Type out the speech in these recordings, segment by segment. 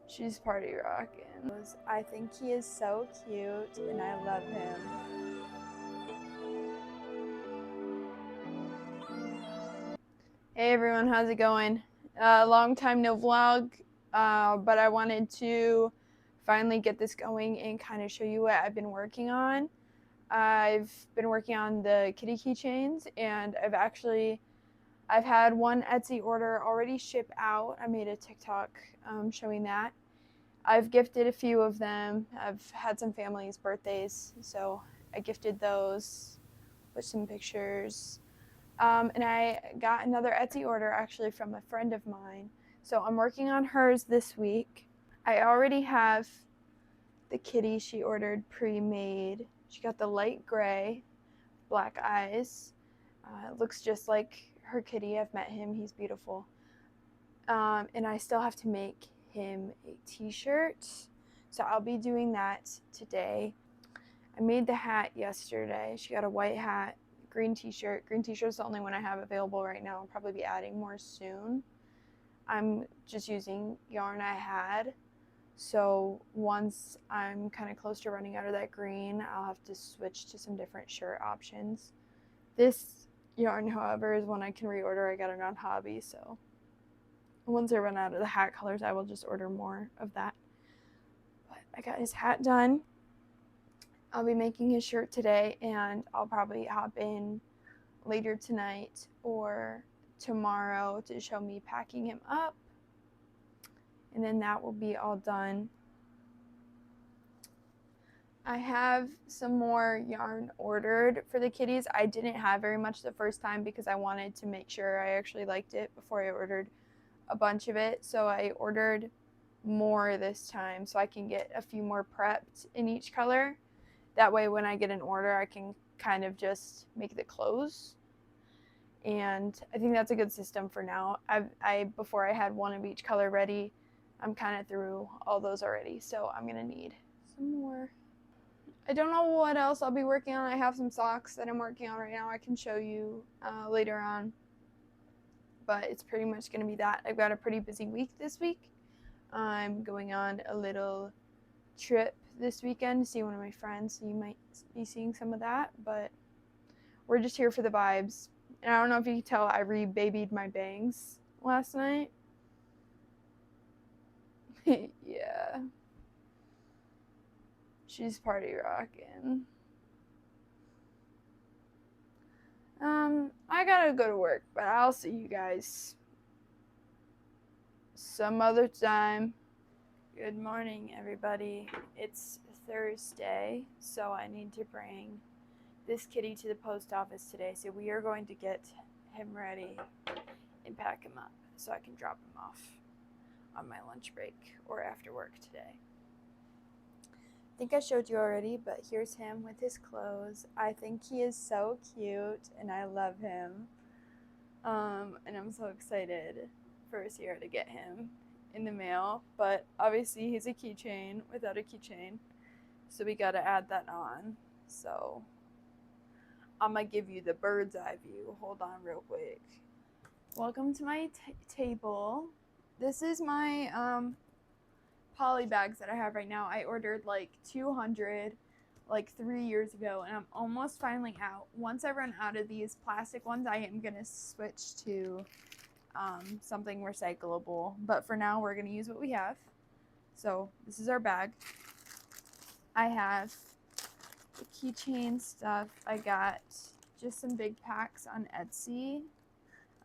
She's party rocking. I think he is so cute and I love him. Hey everyone, how's it going? Long time no vlog, but I wanted to finally get this going and kind of show you what I've been working on. I've been working on the kitty keychains, and I've had one Etsy order already ship out. I made a TikTok showing that. I've gifted a few of them. I've had some family's birthdays, so I gifted those with some pictures. And I got another Etsy order actually from a friend of mine. So I'm working on hers this week. I already have the kitty she ordered pre-made. She got the light gray, black eyes. It looks just like her kitty. I've met him. He's beautiful. And I still have to make him a t-shirt. So I'll be doing that today. I made the hat yesterday. She got a white hat, green t-shirt. Green t-shirt is the only one I have available right now. I'll probably be adding more soon. I'm just using yarn I had. So once I'm kind of close to running out of that green, I'll have to switch to some different shirt options. This yarn, however, is one I can reorder. I got it on Hobby, so once I run out of the hat colors, I will just order more of that. But I got his hat done. I'll be making his shirt today, and I'll probably hop in later tonight or tomorrow to show me packing him up. And then that will be all done. I have some more yarn ordered for the kitties. I didn't have very much the first time because I wanted to make sure I actually liked it before I ordered a bunch of it. So I ordered more this time so I can get a few more prepped in each color. That way when I get an order, I can kind of just make the clothes. And I think that's a good system for now. Before I had one of each color ready, I'm kind of through all those already. So I'm gonna need some more. I don't know what else I'll be working on. I have some socks that I'm working on right now. I can show you later on. But it's pretty much gonna be that. I've got a pretty busy week this week. I'm going on a little trip this weekend to see one of my friends, so you might be seeing some of that, but we're just here for the vibes. And I don't know if you can tell, I re-babied my bangs last night. Yeah. She's party rocking. I gotta go to work, but I'll see you guys some other time. Good morning, everybody. It's Thursday, so I need to bring this kitty to the post office today. So we are going to get him ready and pack him up so I can drop him off on my lunch break or after work today. I think I showed you already, but here's him with his clothes. I think he is so cute and I love him. And I'm so excited for Sierra to get him in the mail, but obviously he's a keychain without a keychain, so we gotta add that on. So I'm gonna give you the bird's eye view. Hold on real quick. Welcome to my table. This is my poly bags that I have right now. I ordered like 200 like 3 years ago, and I'm almost finally out. Once I run out of these plastic ones, I am gonna switch to something recyclable, but for now we're gonna use what we have. So this is our bag. I have the keychain stuff. I got just some big packs on Etsy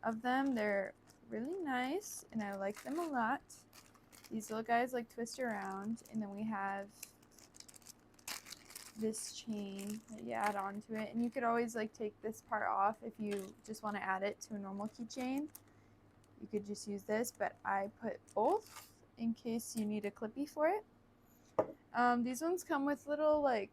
of them. They're really nice and I like them a lot. These little guys like twist around, and then we have this chain that you add on to it, and you could always like take this part off if you just want to add it to a normal keychain. You could just use this, but I put both in case you need a clippy for it. These ones come with little like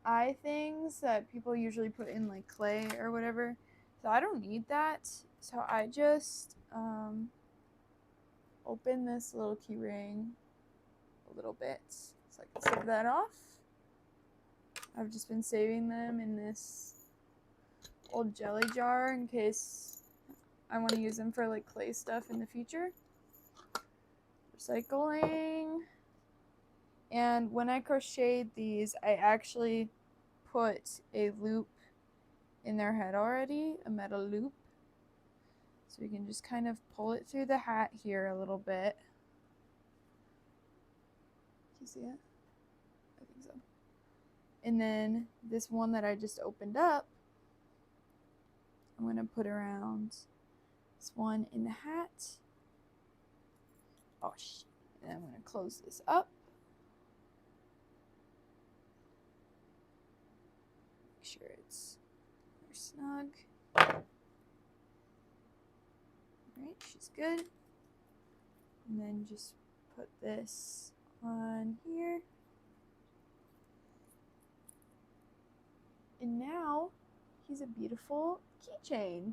eye things that people usually put in like clay or whatever, so I don't need that. So I just open this little key ring a little bit so I can save that off. I've just been saving them in this old jelly jar in case I want to use them for like clay stuff in the future. There's upcycling. And when I crocheted these, I actually put a loop in their head already, a metal loop. So we can just kind of pull it through the hat here a little bit. Can you see it? I think so. And then this one that I just opened up, I'm going to put around this one in the hat. Oh, shit. And I'm going to close this up. Make sure it's snug. Alright, she's good. And then just put this on here. And now he's a beautiful keychain.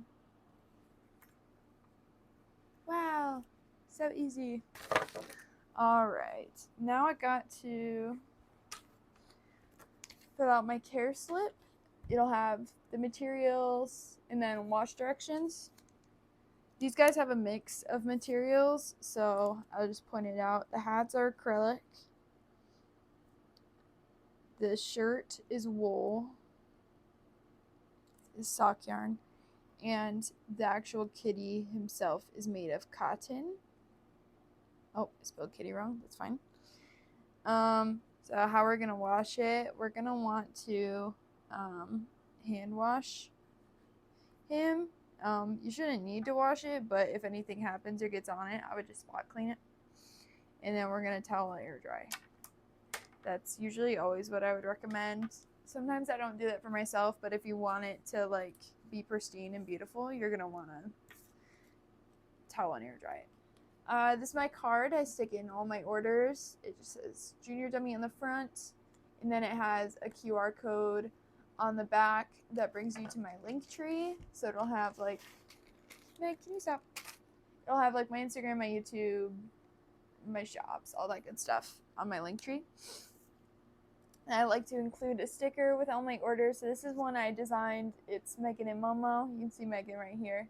Wow, so easy. Alright, now I got to fill out my care slip. It'll have the materials and then wash directions. These guys have a mix of materials, so I'll just point it out. The hats are acrylic. The shirt is wool, is sock yarn, and the actual kitty himself is made of cotton. Oh, I spelled kitty wrong. That's fine. So how we're gonna wash it? We're gonna want to hand wash him. You shouldn't need to wash it, but if anything happens or gets on it, I would just spot clean it. And then we're gonna towel and air dry. That's usually always what I would recommend. Sometimes I don't do that for myself, but if you want it to like be pristine and beautiful, you're gonna wanna towel and air dry it. This is my card. I stick in all my orders. It just says Junior Dummy on the front, and then it has a QR code on the back that brings you to my link tree. So it'll have like, Meg, can you stop? It'll have like my Instagram, my YouTube, my shops, all that good stuff on my link tree. And I like to include a sticker with all my orders. So this is one I designed. It's Megan and Momo. You can see Megan right here.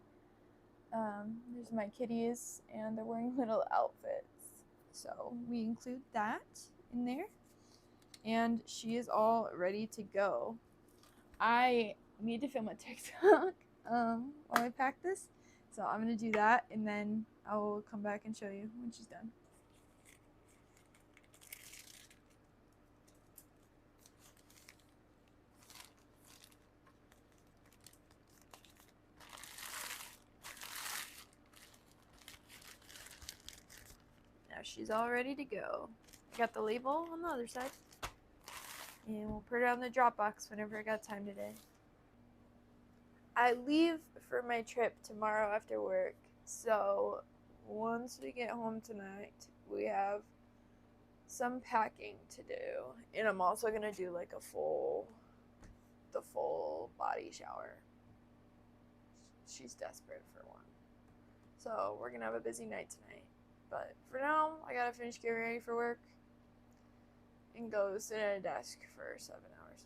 There's my kitties, and they're wearing little outfits. So we include that in there. And she is all ready to go. I need to film a TikTok while I pack this. So I'm going to do that, and then I will come back and show you when she's done. Now she's all ready to go. I got the label on the other side. And we'll put it on the Dropbox whenever I got time today. I leave for my trip tomorrow after work. So once we get home tonight, we have some packing to do. And I'm also going to do like the full body shower. She's desperate for one. So we're going to have a busy night tonight. But for now, I got to finish getting ready for work and go sit at a desk for 7 hours.